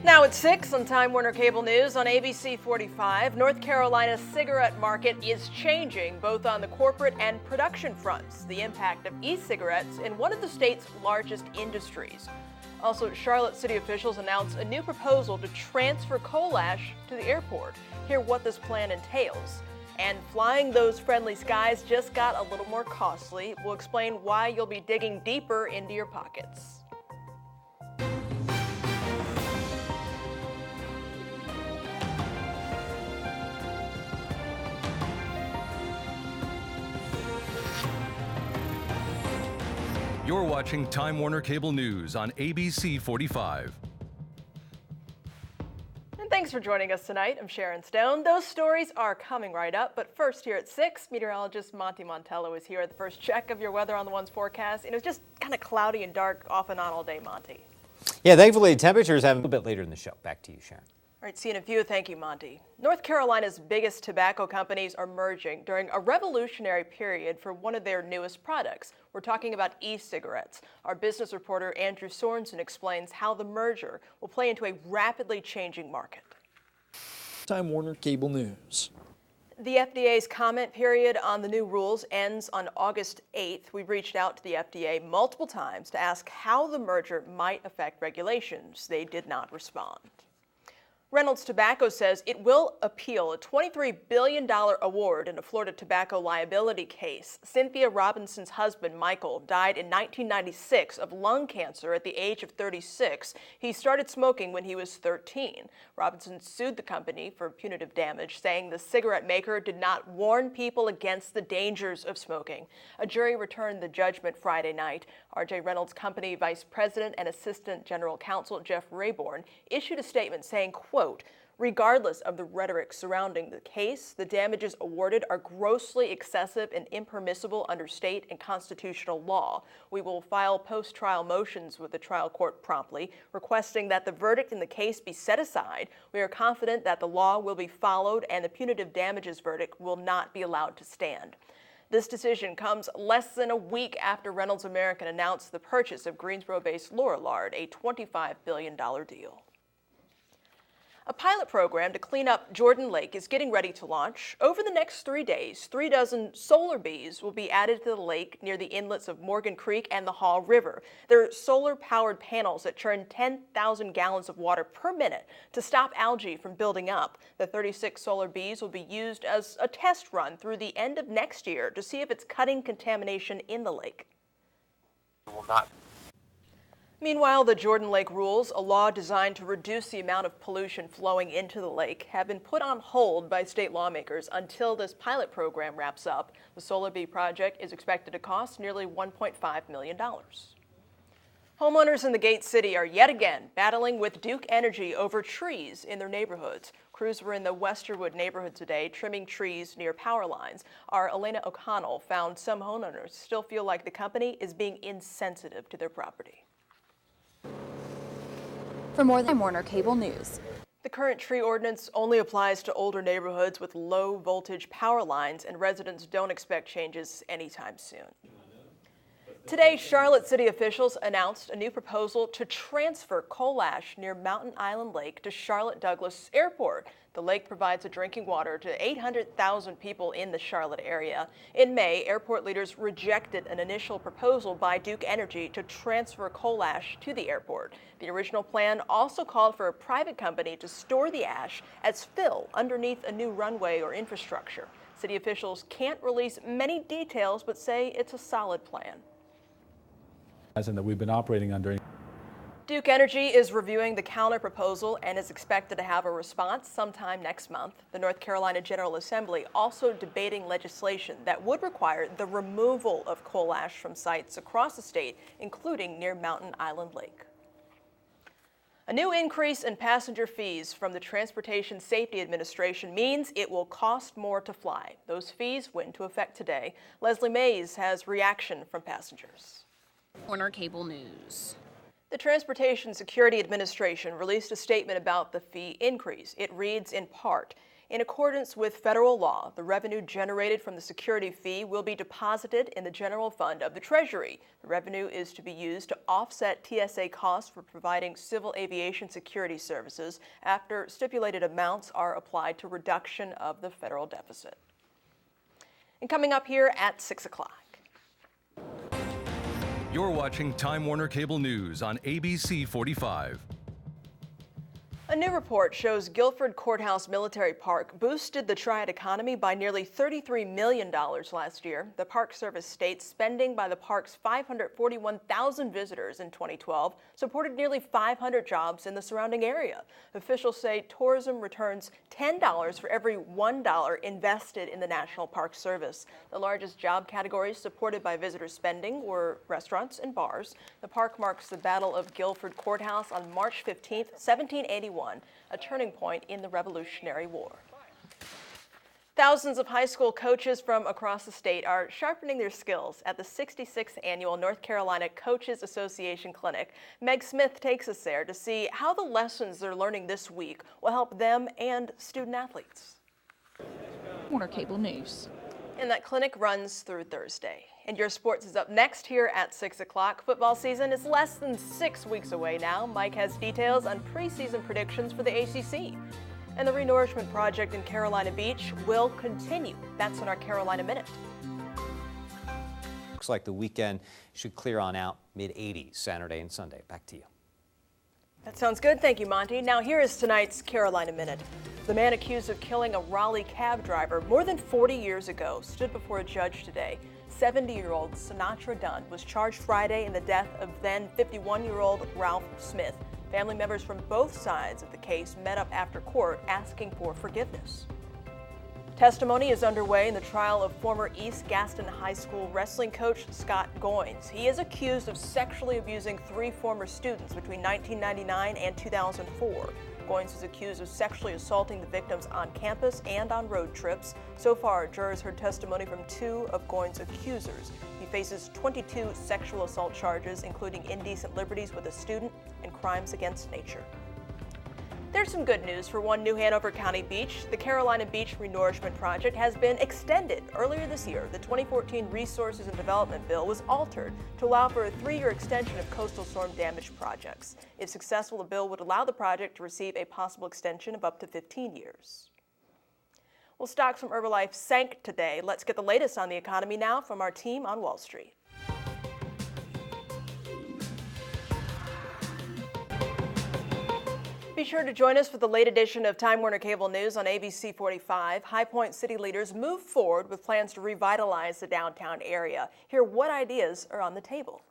Now at 6 on Time Warner Cable News on ABC 45, North Carolina's cigarette market is changing both on the corporate and production fronts. The impact of e-cigarettes in one of the state's largest industries. Also, Charlotte city officials announced a new proposal to transfer coal ash to the airport. Hear what this plan entails. And flying those friendly skies just got a little more costly. We'll explain why you'll be digging deeper into your pockets. You're watching Time Warner Cable News on ABC 45. And thanks for joining us tonight. I'm Sharon Stone. Those stories are coming right up, but first here at 6, meteorologist Monty Montello is here at the first check of your weather on the One's forecast. And it was just kind of cloudy and dark off and on all day, Monty. Yeah, thankfully temperatures have a little bit later in the show. Back to you, Sharon. All right, seeing a few. Thank you, Monty. North Carolina's biggest tobacco companies are merging during a revolutionary period for one of their newest products. We're talking about e-cigarettes. Our business reporter Andrew Sorensen explains how the merger will play into a rapidly changing market. Time Warner Cable News. The FDA's comment period on the new rules ends on August 8th. We've reached out to the FDA multiple times to ask how the merger might affect regulations. They did not respond. Reynolds Tobacco says it will appeal a $23 billion award in a Florida tobacco liability case. Cynthia Robinson's husband, Michael, died in 1996 of lung cancer at the age of 36. He started smoking when he was 13. Robinson sued the company for punitive damage, saying the cigarette maker did not warn people against the dangers of smoking. A jury returned the judgment Friday night. R.J. Reynolds' company vice president and assistant general counsel Jeff Rayborn issued a statement saying, quote, "Regardless of the rhetoric surrounding the case, the damages awarded are grossly excessive and impermissible under state and constitutional law. We will file post-trial motions with the trial court promptly, requesting that the verdict in the case be set aside. We are confident that the law will be followed and the punitive damages verdict will not be allowed to stand." This decision comes less than a week after Reynolds American announced the purchase of Greensboro-based Lorillard, a $25 billion deal. A pilot program to clean up Jordan Lake is getting ready to launch. Over the next 3 days, 3 dozen solar bees will be added to the lake near the inlets of Morgan Creek and the Haw River. They're solar-powered panels that churn 10,000 gallons of water per minute to stop algae from building up. The 36 solar bees will be used as a test run through the end of next year to see if it's cutting contamination in the lake. Meanwhile, the Jordan Lake rules, a law designed to reduce the amount of pollution flowing into the lake, have been put on hold by state lawmakers until this pilot program wraps up. The Solar Bee project is expected to cost nearly $1.5 million. Homeowners in the Gate City are yet again battling with Duke Energy over trees in their neighborhoods. Crews were in the Westerwood neighborhood today, trimming trees near power lines. Our Elena O'Connell found some homeowners still feel like the company is being insensitive to their property. For more than Warner Cable News. The current tree ordinance only applies to older neighborhoods with low voltage power lines, and residents don't expect changes anytime soon. Today, Charlotte city officials announced a new proposal to transfer coal ash near Mountain Island Lake to Charlotte Douglas Airport. The lake provides a drinking water to 800,000 people in the Charlotte area. In May, airport leaders rejected an initial proposal by Duke Energy to transfer coal ash to the airport. The original plan also called for a private company to store the ash as fill underneath a new runway or infrastructure. City officials can't release many details, but say it's a solid plan. And that we've been operating under. Duke Energy is reviewing the counter proposal and is expected to have a response sometime next month. The North Carolina General Assembly also debating legislation that would require the removal of coal ash from sites across the state, including near Mountain Island Lake. A new increase in passenger fees from the Transportation Safety Administration means it will cost more to fly. Those fees went into effect today. Leslie Mays has reaction from passengers. Warner Cable News. The Transportation Security Administration released a statement about the fee increase. It reads in part, In accordance with federal law, the revenue generated from the security fee will be deposited in the general fund of the Treasury. The revenue is to be used to offset TSA costs for providing civil aviation security services after stipulated amounts are applied to reduction of the federal deficit. And coming up here at 6 o'clock. You're watching Time Warner Cable News on ABC 45. A new report shows Guilford Courthouse Military Park boosted the Triad economy by nearly $33 million last year. The Park Service states spending by the park's 541,000 visitors in 2012 supported nearly 500 jobs in the surrounding area. Officials say tourism returns $10 for every $1 invested in the National Park Service. The largest job categories supported by visitor spending were restaurants and bars. The park marks the Battle of Guilford Courthouse on March 15, 1781. A turning point in the Revolutionary War. Thousands of high school coaches from across the state are sharpening their skills at the 66th Annual North Carolina Coaches Association Clinic. Meg Smith takes us there to see how the lessons they're learning this week will help them and student athletes. Warner Cable News. And that clinic runs through Thursday. And your sports is up next here at 6 o'clock. Football season is less than 6 weeks away now. Mike has details on preseason predictions for the ACC. And the Renourishment Project in Carolina Beach will continue. That's in our Carolina Minute. Looks like the weekend should clear on out mid-80s Saturday and Sunday. Back to you. That sounds good. Thank you, Monty. Now here is tonight's Carolina Minute. The man accused of killing a Raleigh cab driver more than 40 years ago stood before a judge today. 70-year-old Sinatra Dunn was charged Friday in the death of then 51-year-old Ralph Smith. Family members from both sides of the case met up after court asking for forgiveness. Testimony is underway in the trial of former East Gaston High School wrestling coach Scott Goins. He is accused of sexually abusing 3 former students between 1999 and 2004. Goins is accused of sexually assaulting the victims on campus and on road trips. So far, jurors heard testimony from 2 of Goins' accusers. He faces 22 sexual assault charges, including indecent liberties with a student and crimes against nature. There's some good news for one New Hanover County beach. The Carolina Beach Renourishment Project has been extended. Earlier this year, the 2014 Resources and Development Bill was altered to allow for a 3-year extension of coastal storm damage projects. If successful, the bill would allow the project to receive a possible extension of up to 15 years. Well, stocks from Herbalife sank today. Let's get the latest on the economy now from our team on Wall Street. Be sure to join us for the late edition of Time Warner Cable News on ABC 45. High Point city leaders move forward with plans to revitalize the downtown area. Hear what ideas are on the table.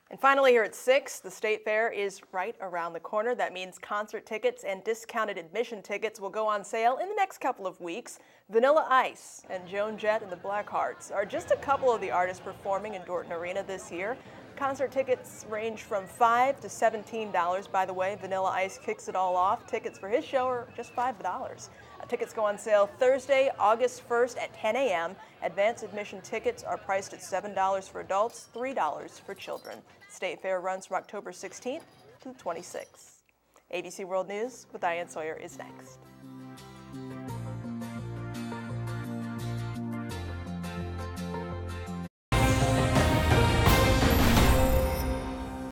And finally, here at 6, the State Fair is right around the corner. That means concert tickets and discounted admission tickets will go on sale in the next couple of weeks. Vanilla Ice and Joan Jett and the Blackhearts are just a couple of the artists performing in Dorton Arena this year. Concert tickets range from $5 to $17. By the way, Vanilla Ice kicks it all off. Tickets for his show are just $5. Tickets go on sale Thursday, August 1st at 10 a.m. Advance admission tickets are priced at $7 for adults, $3 for children. State Fair runs from October 16th to the 26th. ABC World News with Diane Sawyer is next.